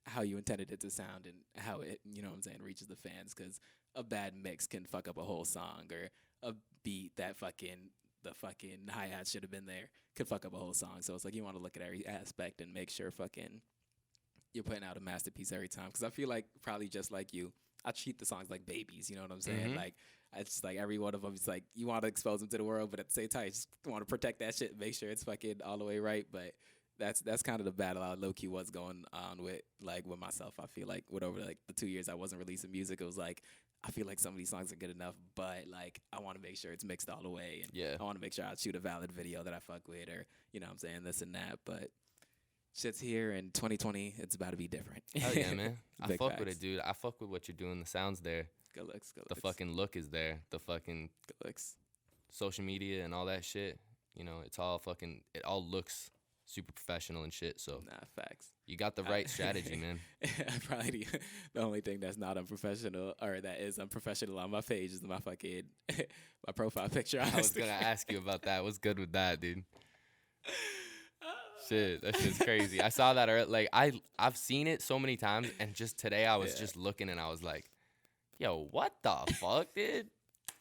how you intended it to sound and how it, you know what I'm saying, reaches the fans. Because a bad mix can fuck up a whole song, or a beat that the fucking hi-hat should have been there could fuck up a whole song. So it's like you want to look at every aspect and make sure fucking you're putting out a masterpiece every time. Because I feel like probably just like you, I treat the songs like babies, you know what I'm saying? Mhm. Like I just like every one of them, it's like you want to expose them to the world, but at the same time you just want to protect that shit, make sure it's fucking all the way right. But that's kind of the battle I low key was going on with, like with myself. I feel like with over like the 2 years I wasn't releasing music, it was like I feel like some of these songs are good enough, but like I want to make sure it's mixed all the way, and Yeah. I want to make sure I shoot a valid video that I fuck with, or you know what I'm saying, this and that. But shit's here in 2020. It's about to be different. Hell yeah, man. I Big fuck with facts. it, dude. I fuck with what you're doing. The sound's there. Good looks. Good The looks. fucking look is there. The fucking good looks. social media and all that shit. You know, it's all fucking. It all looks super professional and shit. So Nah, facts. you got the right strategy, man. Probably the only thing that's not unprofessional or that is unprofessional on my page is my fucking my profile picture. I was gonna ask you about that. What's good with that, dude? Shit, that shit's crazy. I saw that like I've seen it so many times, and just today I was Yeah. just looking and I was like, yo, what the fuck, dude?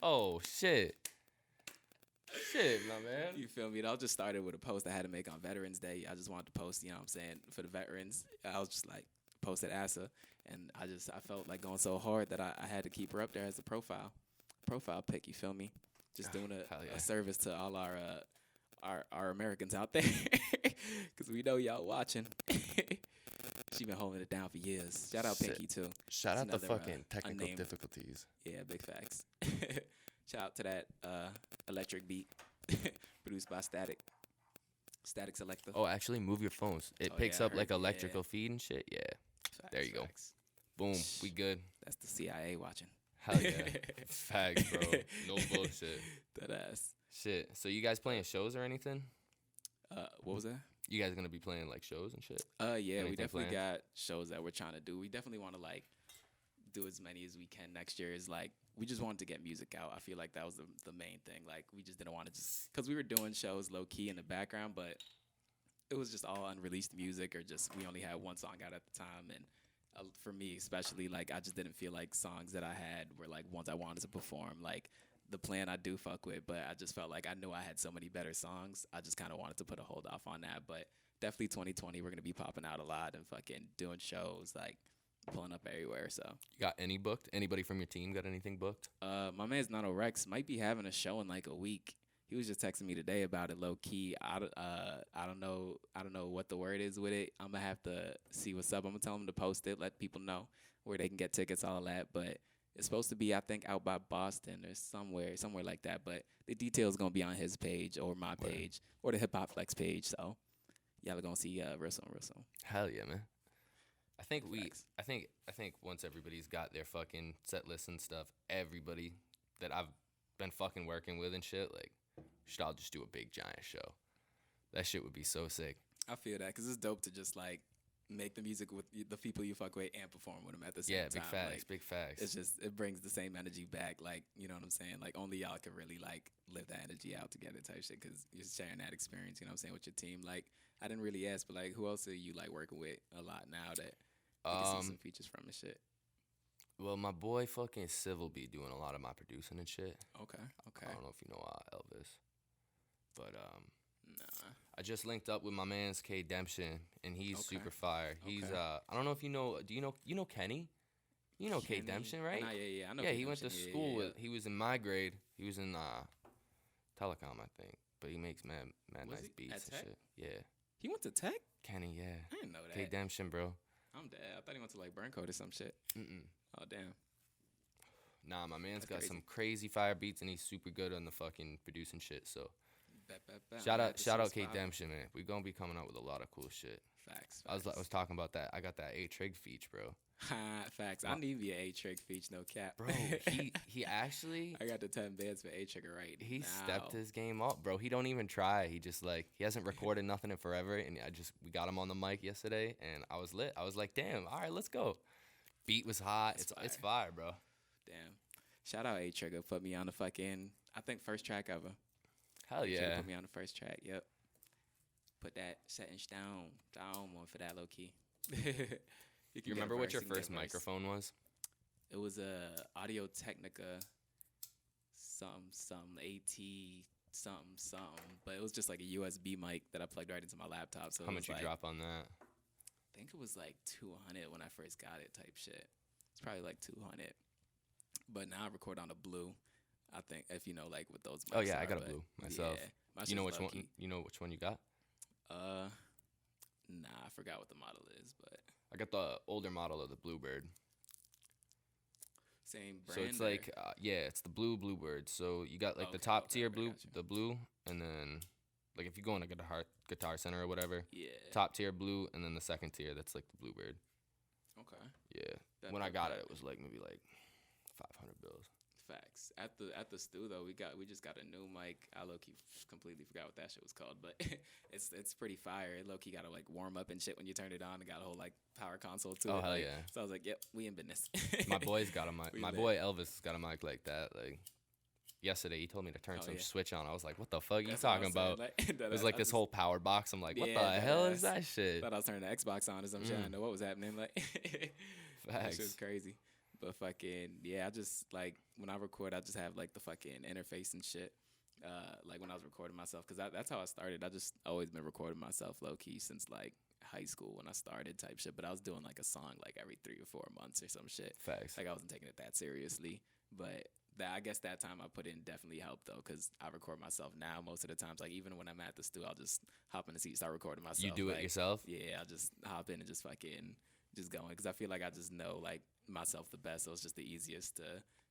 Oh shit. Shit, my man. You feel me? I just started with a post I had to make on Veterans Day. I just wanted to post, you know what I'm saying, for the veterans. I was just like, posted Asa, and I felt like going so hard that I had to keep her up there as a profile pic. You feel me? Just doing Hell yeah. a service to all our Americans out there, because we know y'all watching. She been holding it down for years. Shout out Shit. Pinky too. Shout It's out the another, fucking technical unnamed- difficulties. Yeah, big facts. Shout out to that electric beat produced by Static Selector. Oh, actually, move your phones. It Oh, picks yeah, I up like heard, yeah. electrical feed and shit. Yeah. Facts, there you go. facts. Boom. We good. That's the CIA watching. Hell yeah. Facts, bro. No bullshit. That ass. Shit. So you guys playing shows or anything? What was that? You guys gonna be playing like shows and shit? Yeah, Anything we definitely planned? got shows that we're trying to do. We definitely want to like do as many as we can next year. Is like we just wanted to get music out. I feel like that was the main thing. Like we just didn't want to just because we were doing shows low key in the background, but it was just all unreleased music or just we only had one song out at the time. And for me especially, like I just didn't feel like songs that I had were like ones I wanted to perform. Like the plan I do fuck with, but I just felt like I knew I had so many better songs. I just kind of wanted to put a hold off on that. But definitely 2020, we're gonna be popping out a lot and fucking doing shows, like pulling up everywhere. So You got any booked? Anybody from your team got anything booked? my man's Nano Rex might be having a show in like a week. He was just texting me today about it low key. I don't know what the word is with it. I'm gonna have to see what's up. I'm gonna tell him to post it, let people know where they can get tickets, all that. But it's supposed to be, I think, out by Boston or somewhere like that. But the details gonna be on his page or my page or the Hip Hop Flex page. So y'all are gonna see real soon. Hell yeah, man. I think Facts. I think once everybody's got their fucking set list and stuff, everybody that I've been fucking working with and shit, like, should all just do a big giant show. That shit would be so sick. I feel that because it's dope to just like make the music with the people you fuck with and perform with them at the same time. Yeah, big facts, Like, big facts. it's just it brings the same energy back. Like you know what I'm saying. Like only y'all can really like live that energy out together type shit because you're sharing that experience. You know what I'm saying with your team. Like I didn't really ask, but like who else are you like working with a lot now that you can see some features from and shit. Well, my boy fucking Civil be doing a lot of my producing and shit. Okay. I don't know if you know Elvis, but Nah. I just linked up with my man's K Demption, and he's Okay. super fire. He's Okay. I don't know if you know. Do you know Kenny? You know K Kenny? Demption, right? Nah, yeah. I know. Yeah, K he went to Demption. Yeah, school yeah, with. He was in my grade. He was in telecom, I think. But he makes mad Was nice he? beats At and Tech? shit. Yeah, He went to Tech. Kenny. Yeah, I didn't know that. K Demption, bro. I'm dead. I thought he went to like Burncoat or some shit. Oh damn. Nah, my man's That's got crazy. some crazy fire beats, and he's super good on the fucking producing shit. So Bet. shout I'm out glad to see what's K poppin'. Demption, man. We gonna be coming out with a lot of cool shit. Facts. I was talking about that. I got that A-Trig feature, bro. Facts. I need me an A-Trig feature, no cap. Bro, he actually I got the 10 bands for A-Trigger right he now. stepped his game up, bro. He don't even try. He just like he hasn't recorded nothing in forever, and we got him on the mic yesterday, and I was lit. I was like, damn, all right, let's go. Beat was hot. That's It's fire, bro. Damn. Shout out A-Trigger. Put me on the fucking, I think, first track ever. Hell A-Trigger yeah. Put me on the first track. Yep. Put that setting down one for that low key. You remember what your first microphone was? It was a Audio Technica some AT something, but it was just like a USB mic that I plugged right into my laptop. So How it much was you like, drop on that? I think it was like 200 when I first got it type shit. It's probably like 200. But now I record on a Blue. I think if you know like what those mics Oh yeah, I are, got a but Blue myself. Yeah, my You know shit's which one? low-key. You know which one you got? Nah, I forgot what the model is, but I got the older model of the Bluebird. same brand. So it's or- like it's the Bluebird. So you got like the Okay, top okay, tier okay, blue, gotcha. the blue, and then like if you go in a guitar center or whatever, yeah. top tier blue, and then the second tier that's like the Bluebird. Okay. Yeah. That- When I that- got that- it was like maybe like 500 bills. Facts. At the stew though, we just got a new mic. I low key completely forgot what that shit was called, but it's pretty fire. Low key gotta like warm up and shit when you turn it on. It got a whole like power console to Oh it. hell Like, yeah! so I was like, yep, we in business. My boy's got a mic. We My lit. boy Elvis got a mic like that. Like yesterday, he told me to turn Oh, some yeah. switch on. I was like, "What the fuck are you That's what I talking was saying, about?" like, It was like I this just- whole power box. I'm like, "What Yeah, the hell deadass. is that shit?" Thought I was turning the Xbox on or some shit. I didn't know what was happening. Like that shit was Facts. crazy. But fucking yeah, I just like when I record, I just have like the fucking interface and shit. Like when I was recording myself, because that's how I started. I just always been recording myself low key since like high school when I started type shit. But I was doing like a song like every 3 or 4 months or some shit. Facts. Like I wasn't taking it that seriously. But that I guess that time I put in definitely helped though, because I record myself now most of the times. Like even when I'm at the stew, I'll just hop in the seat, start recording myself. You do it like, yourself? Yeah, I'll just hop in and just fucking just going, because I feel like I just know like myself the best, so it's just the easiest to,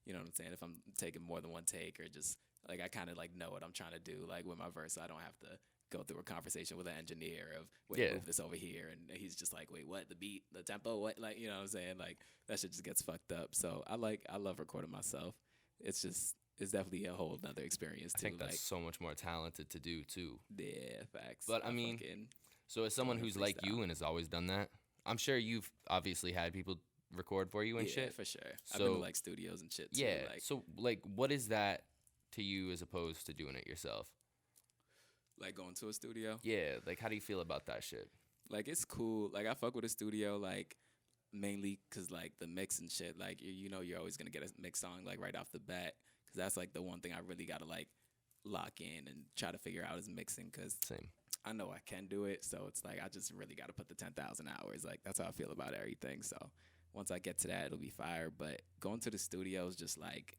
you know what I'm saying, if I'm taking more than one take, or just like I kind of like know what I'm trying to do like with my verse, so I don't have to go through a conversation with an engineer of wait, Yeah. move this over here, and he's just like, wait, what, the beat, the tempo, what, like, you know what I'm saying, like that shit just gets fucked up. So I love recording myself. It's definitely a whole nother experience I too. think that's like, so much more talented to do too. yeah, facts. But I mean, fucking, So as someone Going who's like freestyle. you and has always done that, I'm sure you've obviously had people record for you and yeah, shit. for sure. I've been to So- like studios and shit too. Yeah. Like, So like, what is that to you as opposed to doing it yourself? like going to a studio. Yeah. Like, how do you feel about that shit? Like it's cool. Like I fuck with a studio, like mainly because like the mix and shit. Like you know you're always gonna get a mix song like right off the bat, because that's like the one thing I really gotta like lock in and try to figure out is mixing, because Same. I know I can do it. So it's like I just really gotta put the 10,000 hours. Like that's how I feel about everything. So once I get to that, it'll be fire. But going to the studio is just like,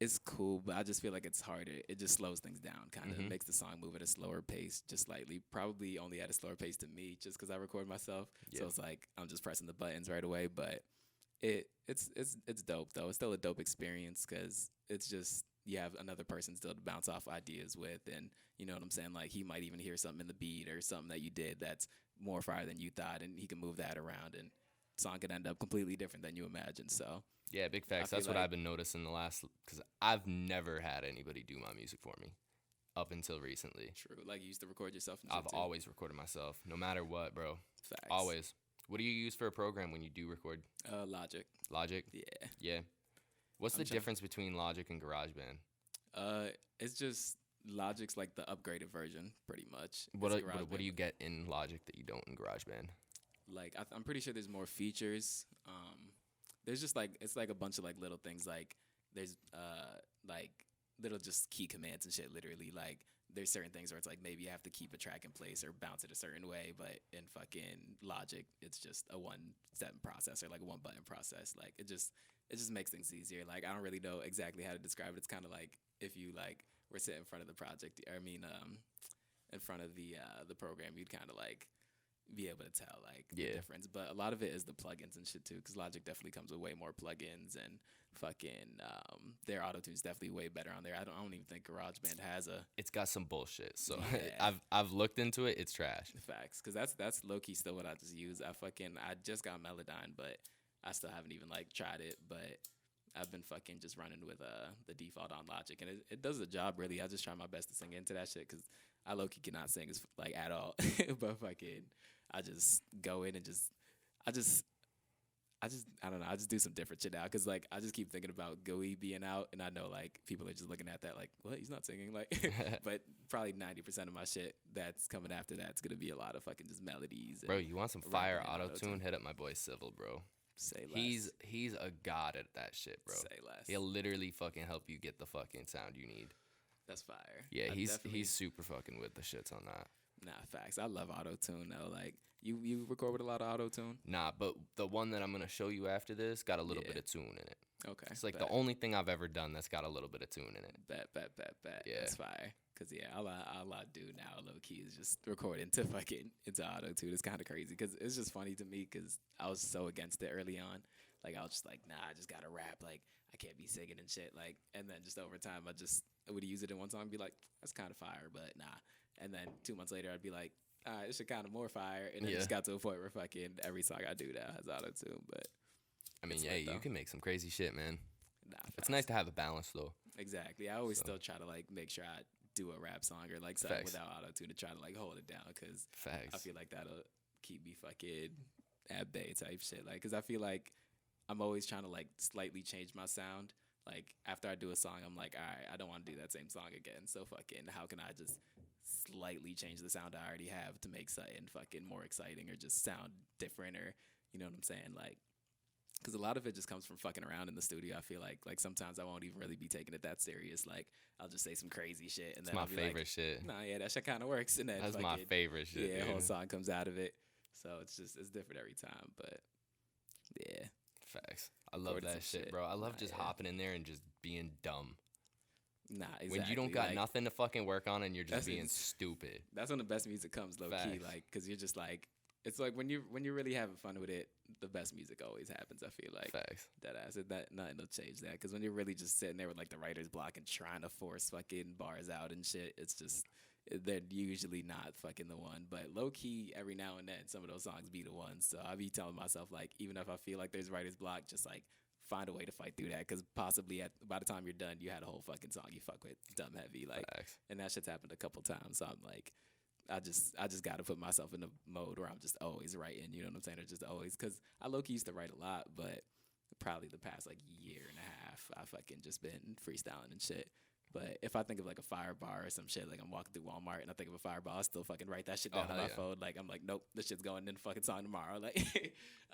it's cool, but I just feel like it's harder. It just slows things down, kind of. Mhm. It makes the song move at a slower pace, just slightly. Probably only at a slower pace to me, just because I record myself. Yeah. So it's like I'm just pressing the buttons right away. But it's dope though. It's still a dope experience, because it's just you have another person still to bounce off ideas with, and you know what I'm saying. Like he might even hear something in the beat or something that you did that's more fire than you thought, and he can move that around, and song could end up completely different than you imagined. So. Yeah, big facts. feel That's what like- I've been noticing the last, because I've never had anybody do my music for me up until recently. True. Like you used to record yourself and shit I've too. always recorded myself, no matter what, bro. Facts. Always. What do you use for a program when you do record? Logic. Logic? Yeah. Yeah. What's I'm the trying- difference between Logic and GarageBand? It's just Logic's like the upgraded version, pretty much. What It's do you GarageBand. get in Logic that you don't in GarageBand? Like I'm pretty sure there's more features. There's just like it's like a bunch of like little things. Like there's like little just key commands and shit. Literally, like there's certain things where it's like maybe you have to keep a track in place or bounce it a certain way. But in fucking Logic, it's just a one-step process or like a one-button process. Like it just makes things easier. Like I don't really know exactly how to describe it. It's kind of like if you like were sitting in front of the project. In front of the program, you'd kind of like be able to tell like Yeah. the difference. But a lot of it is the plugins and shit too, because Logic definitely comes with way more plugins, and fucking their auto-tune's definitely way better on there. I don't even think GarageBand has a It's got some bullshit. So Yeah. I've looked into it. It's trash. facts, because that's low-key still what I just use. I just got Melodyne, but I still haven't even like tried it. But I've been fucking just running with the default on Logic, and it does the job really. I just try my best to sing into that shit, because I low-key cannot sing like at all. But fucking I just go in and I don't know. I just do some different shit now, because like I just keep thinking about Gooey being out, and I know like people are just looking at that like, what? He's not singing, like. But probably 90% of my shit that's coming after that's gonna be a lot of fucking just melodies. And Bro, you want some rapping fire and auto auto-tune. tune? Hit up my boy Civil, bro. Say less. He's a god at that shit, bro. Say less. He'll literally fucking help you get the fucking sound you need. That's fire. Yeah, I he's definitely- super fucking with the shits on that. Nah, facts. I love auto tune though. Like you record with a lot of auto tune. Nah, but the one that I'm gonna show you after this got a little Yeah. bit of tune in it. Okay. It's like bet. the only thing I've ever done that's got a little bit of tune in it. Bet. Yeah. That's fire. Cause yeah, all I do now, low key, is just record into auto tune. It's kind of crazy, cause it's just funny to me, cause I was so against it early on. Like I was just like, nah, I just gotta rap. Like I can't be singing and shit. Like, and then just over time, I would use it in one song and be like, that's kind of fire, but nah. And then 2 months later, I'd be like, all right, this shit kind of more fire. And then it Yeah. just got to a point where fucking every song I do now has auto tune. But I mean, It's yeah, lit, you though. can make some crazy shit, man. nah, It's nice to have a balance though. Exactly. I always So. still try to like make sure I do a rap song or like something Facts. without auto tune to try to like hold it down because I Facts. feel like that'll keep me fucking at bay type shit. Like, cause I feel like I'm always trying to like slightly change my sound. Like after I do a song, I'm like, all right, I don't want to do that same song again. So fucking, how can I just slightly change the sound I already have to make something fucking more exciting or just sound different or you know what I'm saying? Like, because a lot of it just comes from fucking around in the studio. I feel like sometimes I won't even really be taking it that serious. Like I'll just say some crazy shit and It's then my I'll be favorite like, shit. nah, yeah, that shit kind of works. And then That's my fucking, favorite shit. yeah, dude. a whole song comes out of it. So it's different every time. But yeah, Facts. I love Recorded that some shit, shit. bro. I love Nah, just yeah. hopping in there and just being dumb. nah, exactly. When you don't got like, nothing to fucking work on and you're just That's being ins- stupid. That's when the best music comes, low key. Facts. Like, cause you're just like, it's like when you're really having fun with it, the best music always happens. I feel like. Facts. That ass. That nothing will change that. Because when you're really just sitting there with like the writer's block and trying to force fucking bars out and shit, it's just they're usually not fucking the one. But low key, every now and then, some of those songs be the ones. So I be telling myself like, even if I feel like there's writer's block, just like find a way to fight through that. Because possibly by the time you're done, you had a whole fucking song you fuck with dumb heavy like, Facts. and that shit's happened a couple times. So I'm like. I just got to put myself in a mode where I'm just always writing, you know what I'm saying? Or just always, because I low-key used to write a lot, but probably the past like year and a half, I fucking just been freestyling and shit. But if I think of like a fire bar or some shit, like I'm walking through Walmart and I think of a fire bar, I'll still fucking write that shit down on my phone. Like I'm like, nope, this shit's going in the fucking song tomorrow. Like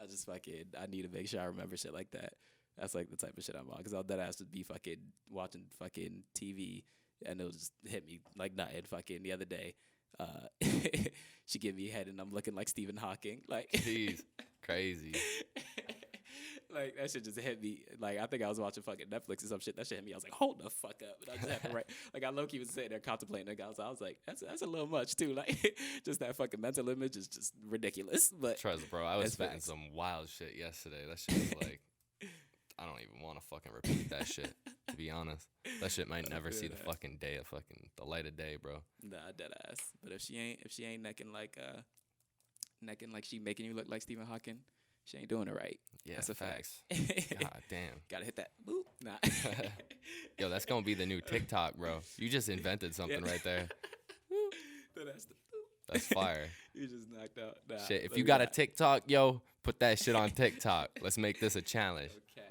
I just fucking, I need to make sure I remember shit like that. That's like the type of shit I'm on. Because I'll dead ass just be fucking watching fucking TV and it'll just hit me like nothing fucking the other day. She gave me a head and I'm looking like Stephen Hawking. Like, Jeez, crazy. like that shit just hit me. Like I think I was watching fucking Netflix or some shit. That shit hit me. I was like, hold the fuck up. And I just had to write. Like I low key was sitting there contemplating. Like, I was like, that's a little much too. Like just that fucking mental image is just ridiculous. But Trust, bro. I was That's spitting facts. some wild shit yesterday. That shit was like, I don't even want to fucking repeat that shit. To be honest, that shit might never see the fucking day of fucking the light of day, bro. nah, dead ass. But if she ain't necking like she making you look like Stephen Hawking, she ain't doing it right. Yeah, That's a facts. fact. God damn. Gotta hit that. Boop. Nah. Yo, that's gonna be the new TikTok, bro. You just invented something right there. That's the. That's fire. You just knocked out. Nah, Shit, if let you me got a not. TikTok, yo, put that shit on TikTok. Let's make this a challenge. Okay.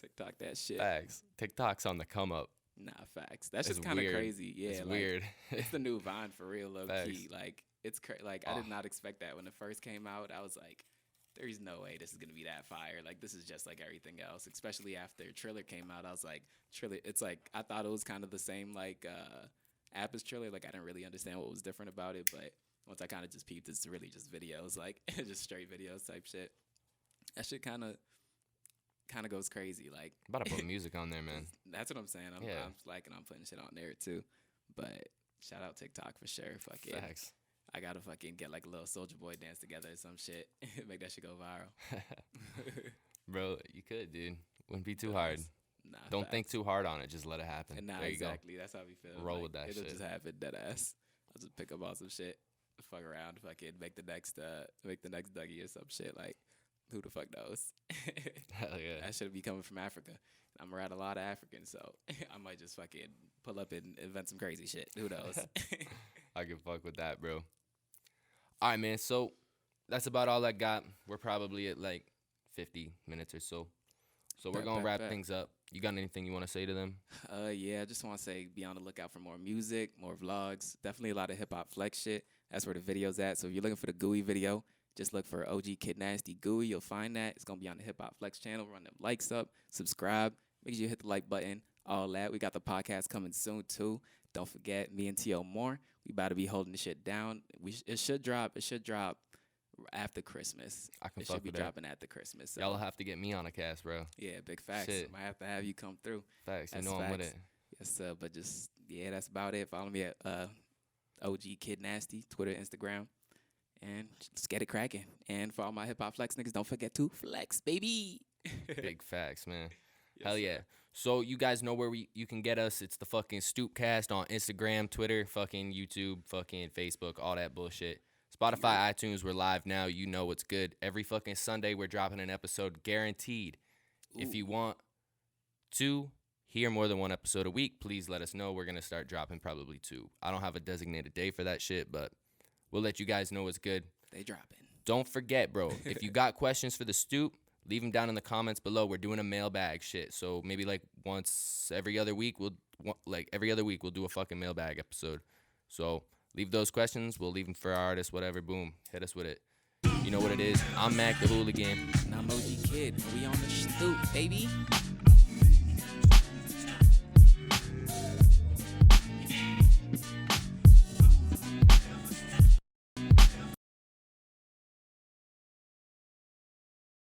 TikTok that shit. Facts. TikTok's on the come up. Nah, facts. That's It's just kind of weird. crazy. Yeah, It's like, weird. It's the new Vine for real, low Facts. key. Like it's like I did Oh. not expect that when it first came out. I was like, there's no way this is gonna be that fire. Like this is just like everything else. Especially after Triller came out, I was like, Triller. It's like I thought it was kind of the same like app as Triller. Like I didn't really understand what was different about it, but once I kind of just peeped, it's really just videos, like just straight videos type shit. That shit kind of goes crazy. Like I'm about to put music on there, man. that's what I'm saying. I'm Yeah. liking I'm putting shit on there too. But shout out TikTok for sure. Fucking Facts. I gotta fucking get like a little Soldier Boy dance together or some shit. Make that shit go viral. Bro, you could, dude. Wouldn't be too hard. Nah, Don't think facts. too hard on it. Just let it happen. And nah, There you exactly. That's how we feel. Roll Like, with that it'll shit. just happen, dead ass. I'll just pick up on some shit, fuck around, fucking make the next Dougie or some shit. Like, who the fuck knows? go. Hell yeah. That should be coming from Africa. I'm around a lot of Africans, so I might just fucking pull up and invent some crazy shit. Who knows? I can fuck with that, bro. All right, man. So that's about all I got. We're probably at like 50 minutes or so. So we're Bet, going to bet, wrap bet. things up. You got anything you want to say to them? Yeah, I just want to say be on the lookout for more music, more vlogs. Definitely a lot of hip hop flex shit. That's where the video's at. So if you're looking for the Gooey video, just look for OG Kid Nasty Gooey. You'll find that. It's going to be on the Hip Hop Flex channel. Run them likes up, subscribe. Make sure you hit the like button, all that. We got the podcast coming soon, too. Don't forget, me and T.O. Moore, we about to be holding the shit down. It should drop after Christmas. I can It fuck should be with that. dropping after Christmas. So, Y'all will have to get me on a cast, bro. yeah, big facts. Shit. Might have to have you come through. Facts. You That's know I'm with facts. it. Yes, sir. But just, yeah, that's about it. Follow me at OG Kid Nasty, Twitter, Instagram. And just get it cracking. And for all my hip hop flex niggas, don't forget to flex, baby. Big facts, man. Yes, Hell sir. yeah. So you guys know where you can get us. It's the fucking Stoopcast on Instagram, Twitter, fucking YouTube, fucking Facebook, all that bullshit. Spotify, iTunes, we're live now. You know what's good. Every fucking Sunday we're dropping an episode guaranteed. If Ooh. you want to hear more than one episode a week, please let us know. We're going to start dropping probably 2. I don't have a designated day for that shit, but we'll let you guys know what's good. They dropping. Don't forget, bro, if you got questions for the Stoop, leave them down in the comments below. We're doing a mailbag shit. So maybe like once every other week, we'll do a fucking mailbag episode. So leave those questions. We'll leave them for our artists, whatever. Boom. Hit us with it. You know what it is. I'm Mac the Hooligan. And I'm OG Kid. And we on the Stoop, baby.